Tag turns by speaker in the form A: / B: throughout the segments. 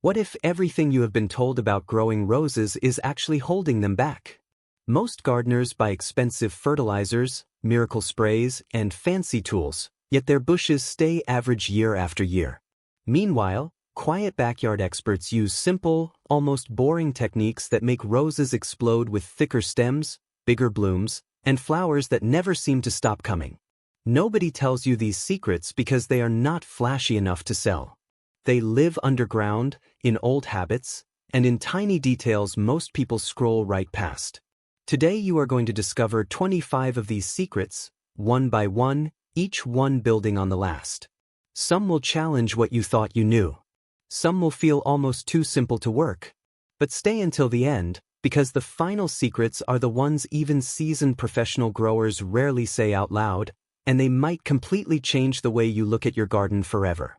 A: What if everything you have been told about growing roses is actually holding them back? Most gardeners buy expensive fertilizers, miracle sprays, and fancy tools, yet their bushes stay average year after year. Meanwhile, quiet backyard experts use simple, almost boring techniques that make roses explode with thicker stems, bigger blooms, and flowers that never seem to stop coming. Nobody tells you these secrets because they are not flashy enough to sell. They live underground, in old habits, and in tiny details most people scroll right past. Today you are going to discover 25 of these secrets, one by one, each one building on the last. Some will challenge what you thought you knew. Some will feel almost too simple to work. But stay until the end, because the final secrets are the ones even seasoned professional growers rarely say out loud, and they might completely change the way you look at your garden forever.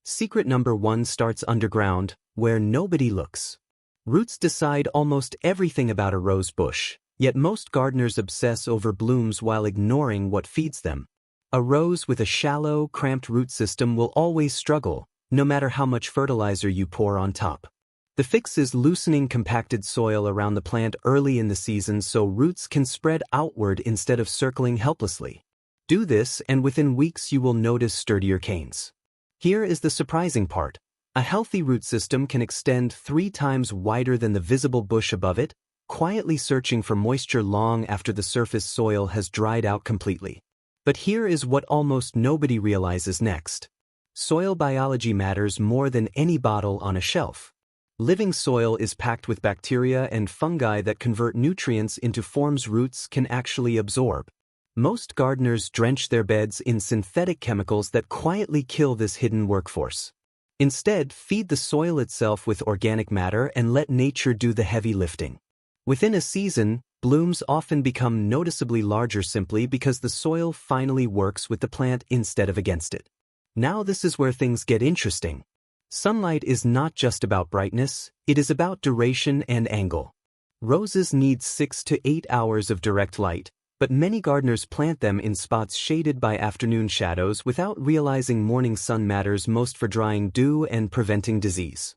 A: Secret number 1 starts underground, where nobody looks. Roots decide almost everything about a rose bush, yet most gardeners obsess over blooms while ignoring what feeds them. A rose with a shallow, cramped root system will always struggle, no matter how much fertilizer you pour on top. The fix is loosening compacted soil around the plant early in the season so roots can spread outward instead of circling helplessly. Do this and within weeks you will notice sturdier canes. Here is the surprising part. A healthy root system can extend 3 times wider than the visible bush above it, quietly searching for moisture long after the surface soil has dried out completely. But here is what almost nobody realizes next. Soil biology matters more than any bottle on a shelf. Living soil is packed with bacteria and fungi that convert nutrients into forms roots can actually absorb. Most gardeners drench their beds in synthetic chemicals that quietly kill this hidden workforce. Instead, feed the soil itself with organic matter and let nature do the heavy lifting. Within a season, blooms often become noticeably larger simply because the soil finally works with the plant instead of against it. Now this is where things get interesting. Sunlight is not just about brightness, it is about duration and angle. Roses need 6 to 8 hours of direct light, but many gardeners plant them in spots shaded by afternoon shadows without realizing morning sun matters most for drying dew and preventing disease.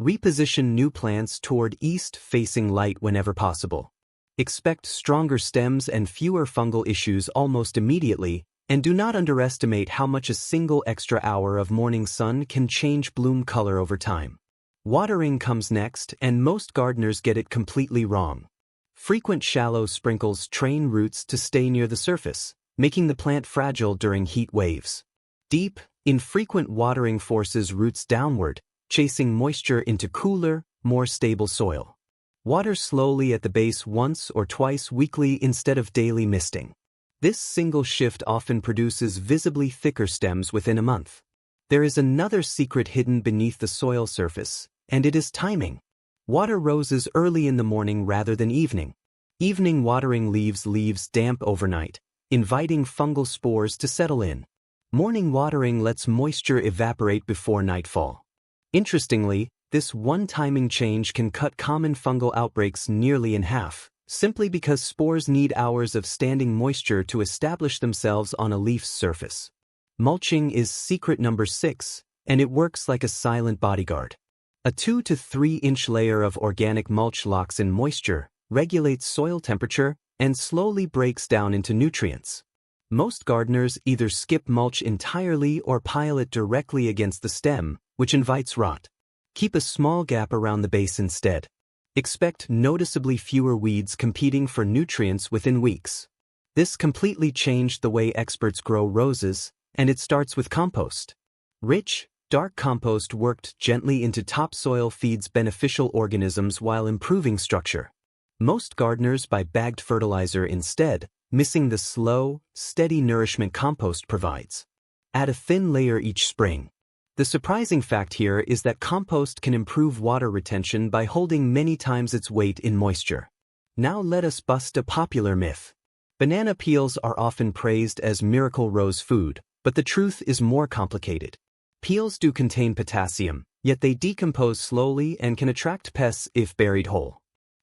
A: Reposition new plants toward east-facing light whenever possible. Expect stronger stems and fewer fungal issues almost immediately, and do not underestimate how much a single extra hour of morning sun can change bloom color over time. Watering comes next, and most gardeners get it completely wrong. Frequent shallow sprinkles train roots to stay near the surface, making the plant fragile during heat waves. Deep, infrequent watering forces roots downward, chasing moisture into cooler, more stable soil. Water slowly at the base once or twice weekly instead of daily misting. This single shift often produces visibly thicker stems within a month. There is another secret hidden beneath the soil surface, and it is timing. Water roses early in the morning rather than evening. Evening watering leaves leaves damp overnight, inviting fungal spores to settle in. Morning watering lets moisture evaporate before nightfall. Interestingly, this one timing change can cut common fungal outbreaks nearly in half, simply because spores need hours of standing moisture to establish themselves on a leaf's surface. Mulching is secret number 6, and it works like a silent bodyguard. A 2 to 3 inch layer of organic mulch locks in moisture, regulates soil temperature, and slowly breaks down into nutrients. Most gardeners either skip mulch entirely or pile it directly against the stem, which invites rot. Keep a small gap around the base instead. Expect noticeably fewer weeds competing for nutrients within weeks. This completely changed the way experts grow roses, and it starts with compost. Rich, dark compost worked gently into topsoil feeds beneficial organisms while improving structure. Most gardeners buy bagged fertilizer instead, missing the slow, steady nourishment compost provides. Add a thin layer each spring. The surprising fact here is that compost can improve water retention by holding many times its weight in moisture. Now let us bust a popular myth. Banana peels are often praised as miracle rose food, but the truth is more complicated. Peels do contain potassium, yet they decompose slowly and can attract pests if buried whole.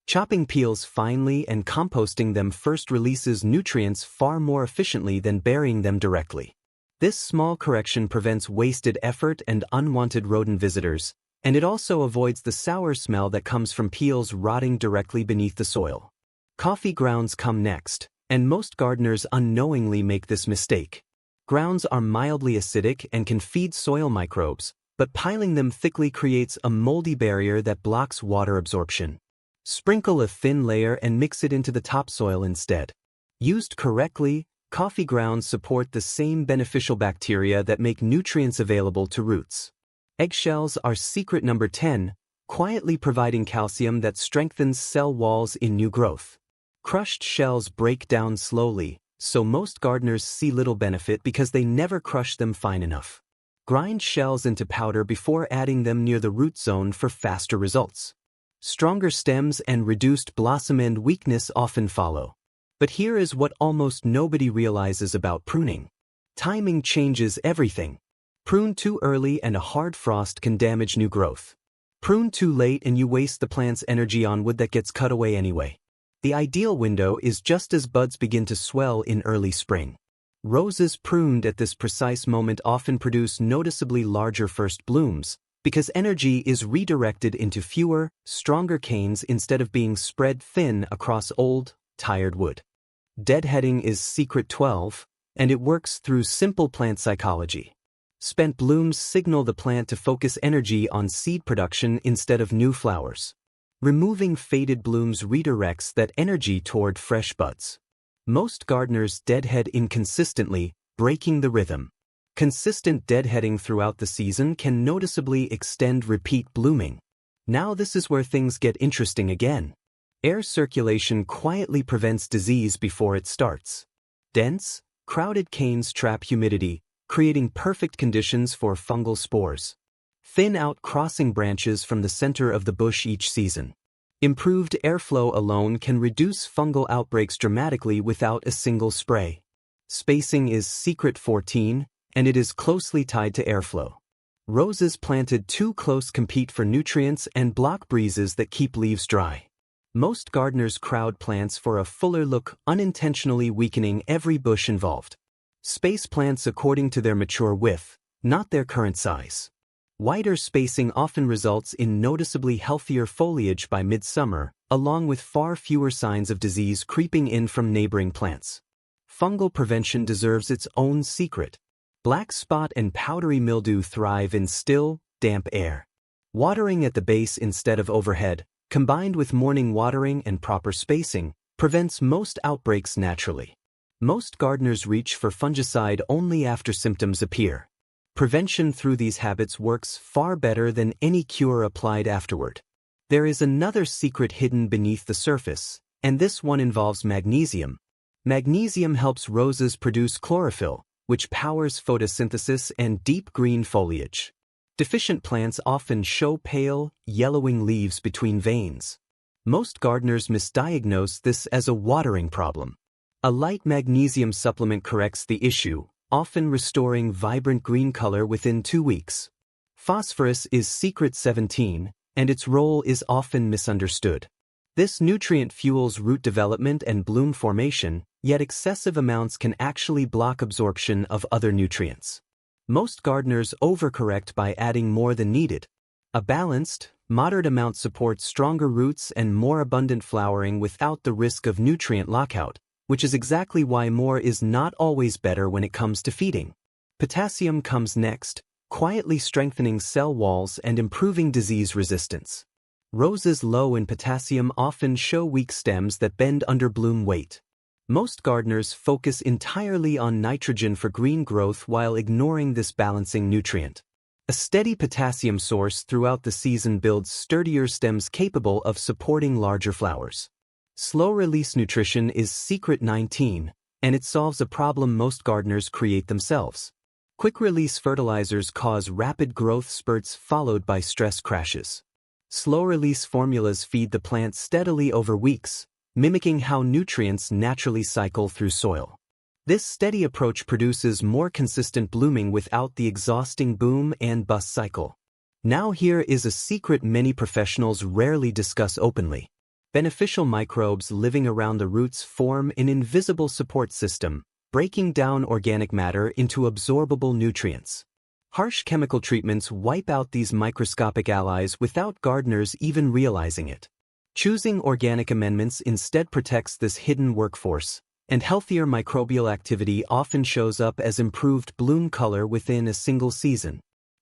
A: Chopping peels finely and composting them first releases nutrients far more efficiently than burying them directly. This small correction prevents wasted effort and unwanted rodent visitors, and it also avoids the sour smell that comes from peels rotting directly beneath the soil. Coffee grounds come next, and most gardeners unknowingly make this mistake. Grounds are mildly acidic and can feed soil microbes, but piling them thickly creates a moldy barrier that blocks water absorption. Sprinkle a thin layer and mix it into the topsoil instead. Used correctly, coffee grounds support the same beneficial bacteria that make nutrients available to roots. Eggshells are secret number 10, quietly providing calcium that strengthens cell walls in new growth. Crushed shells break down slowly, so most gardeners see little benefit because they never crush them fine enough. Grind shells into powder before adding them near the root zone for faster results. Stronger stems and reduced blossom end weakness often follow. But here is what almost nobody realizes about pruning. Timing changes everything. Prune too early and a hard frost can damage new growth. Prune too late and you waste the plant's energy on wood that gets cut away anyway. The ideal window is just as buds begin to swell in early spring. Roses pruned at this precise moment often produce noticeably larger first blooms, because energy is redirected into fewer, stronger canes instead of being spread thin across old, tired wood. Deadheading is secret 12, and it works through simple plant psychology. Spent blooms signal the plant to focus energy on seed production instead of new flowers. Removing faded blooms redirects that energy toward fresh buds. Most gardeners deadhead inconsistently, breaking the rhythm. Consistent deadheading throughout the season can noticeably extend repeat blooming. Now this is where things get interesting again. Air circulation quietly prevents disease before it starts. Dense, crowded canes trap humidity, creating perfect conditions for fungal spores. Thin out crossing branches from the center of the bush each season. Improved airflow alone can reduce fungal outbreaks dramatically without a single spray. Spacing is secret 14, and it is closely tied to airflow. Roses planted too close compete for nutrients and block breezes that keep leaves dry. Most gardeners crowd plants for a fuller look, unintentionally weakening every bush involved. Space plants according to their mature width, not their current size. Wider spacing often results in noticeably healthier foliage by midsummer, along with far fewer signs of disease creeping in from neighboring plants. Fungal prevention deserves its own secret. Black spot and powdery mildew thrive in still, damp air. Watering at the base instead of overhead, combined with morning watering and proper spacing, prevents most outbreaks naturally. Most gardeners reach for fungicide only after symptoms appear. Prevention through these habits works far better than any cure applied afterward. There is another secret hidden beneath the surface, and this one involves magnesium. Magnesium helps roses produce chlorophyll, which powers photosynthesis and deep green foliage. Deficient plants often show pale, yellowing leaves between veins. Most gardeners misdiagnose this as a watering problem. A light magnesium supplement corrects the issue, often restoring vibrant green color within 2 weeks. Phosphorus is secret 17, and its role is often misunderstood. This nutrient fuels root development and bloom formation, yet excessive amounts can actually block absorption of other nutrients. Most gardeners overcorrect by adding more than needed. A balanced, moderate amount supports stronger roots and more abundant flowering without the risk of nutrient lockout, which is exactly why more is not always better when it comes to feeding. Potassium comes next, quietly strengthening cell walls and improving disease resistance. Roses low in potassium often show weak stems that bend under bloom weight. Most gardeners focus entirely on nitrogen for green growth while ignoring this balancing nutrient. A steady potassium source throughout the season builds sturdier stems capable of supporting larger flowers. Slow-release nutrition is secret 19, and it solves a problem most gardeners create themselves. Quick-release fertilizers cause rapid growth spurts followed by stress crashes. Slow-release formulas feed the plant steadily over weeks, mimicking how nutrients naturally cycle through soil. This steady approach produces more consistent blooming without the exhausting boom and bust cycle. Now here is a secret many professionals rarely discuss openly. Beneficial microbes living around the roots form an invisible support system, breaking down organic matter into absorbable nutrients. Harsh chemical treatments wipe out these microscopic allies without gardeners even realizing it. Choosing organic amendments instead protects this hidden workforce, and healthier microbial activity often shows up as improved bloom color within a single season.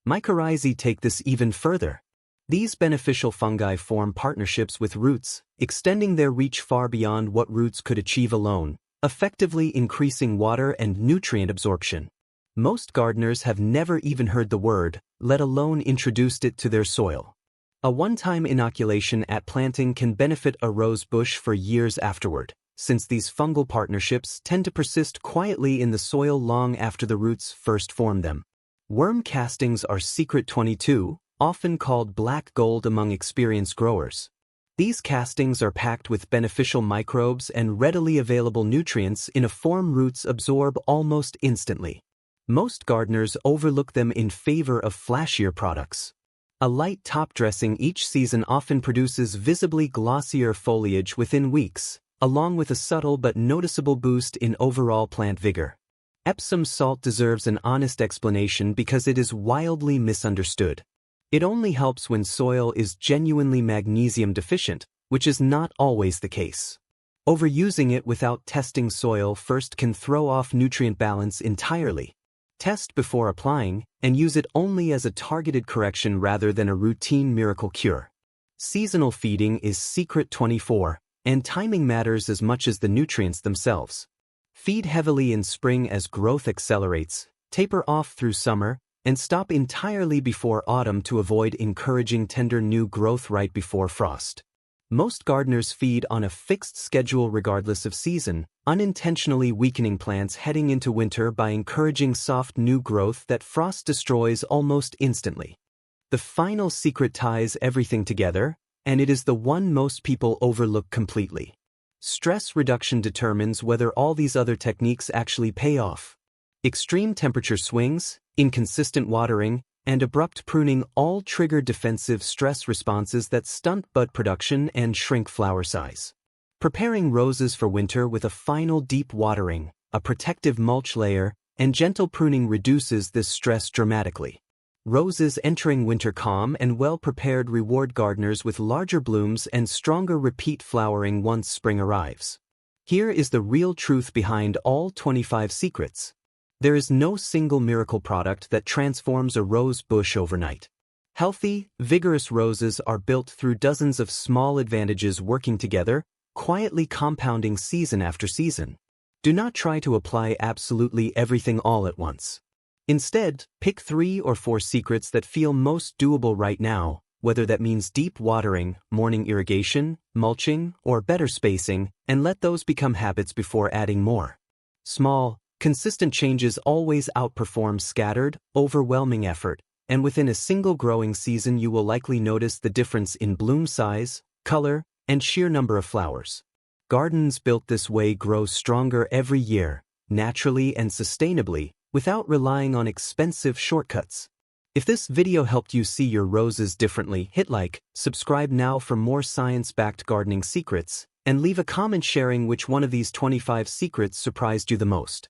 A: Mycorrhizae take this even further. These beneficial fungi form partnerships with roots, extending their reach far beyond what roots could achieve alone, effectively increasing water and nutrient absorption. Most gardeners have never even heard the word, let alone introduced it to their soil. A one-time inoculation at planting can benefit a rose bush for years afterward, since these fungal partnerships tend to persist quietly in the soil long after the roots first form them. Worm castings are secret 22, often called black gold among experienced growers. These castings are packed with beneficial microbes and readily available nutrients in a form roots absorb almost instantly. Most gardeners overlook them in favor of flashier products. A light top dressing each season often produces visibly glossier foliage within weeks, along with a subtle but noticeable boost in overall plant vigor. Epsom salt deserves an honest explanation because it is wildly misunderstood. It only helps when soil is genuinely magnesium deficient, which is not always the case. Overusing it without testing soil first can throw off nutrient balance entirely. Test before applying, and use it only as a targeted correction rather than a routine miracle cure. Seasonal feeding is secret 24, and timing matters as much as the nutrients themselves. Feed heavily in spring as growth accelerates, taper off through summer, and stop entirely before autumn to avoid encouraging tender new growth right before frost. Most gardeners feed on a fixed schedule regardless of season, unintentionally weakening plants heading into winter by encouraging soft new growth that frost destroys almost instantly. The final secret ties everything together, and it is the one most people overlook completely. Stress reduction determines whether all these other techniques actually pay off. Extreme temperature swings, inconsistent watering, and abrupt pruning all trigger defensive stress responses that stunt bud production and shrink flower size. Preparing roses for winter with a final deep watering, a protective mulch layer, and gentle pruning reduces this stress dramatically. Roses entering winter calm and well-prepared reward gardeners with larger blooms and stronger repeat flowering once spring arrives. Here is the real truth behind all 25 secrets. There is no single miracle product that transforms a rose bush overnight. Healthy, vigorous roses are built through dozens of small advantages working together, quietly compounding season after season. Do not try to apply absolutely everything all at once. Instead, pick 3 or 4 secrets that feel most doable right now, whether that means deep watering, morning irrigation, mulching, or better spacing, and let those become habits before adding more. Small, consistent changes always outperform scattered, overwhelming effort, and within a single growing season you will likely notice the difference in bloom size, color, and sheer number of flowers. Gardens built this way grow stronger every year, naturally and sustainably, without relying on expensive shortcuts. If this video helped you see your roses differently, hit like, subscribe now for more science-backed gardening secrets, and leave a comment sharing which one of these 25 secrets surprised you the most.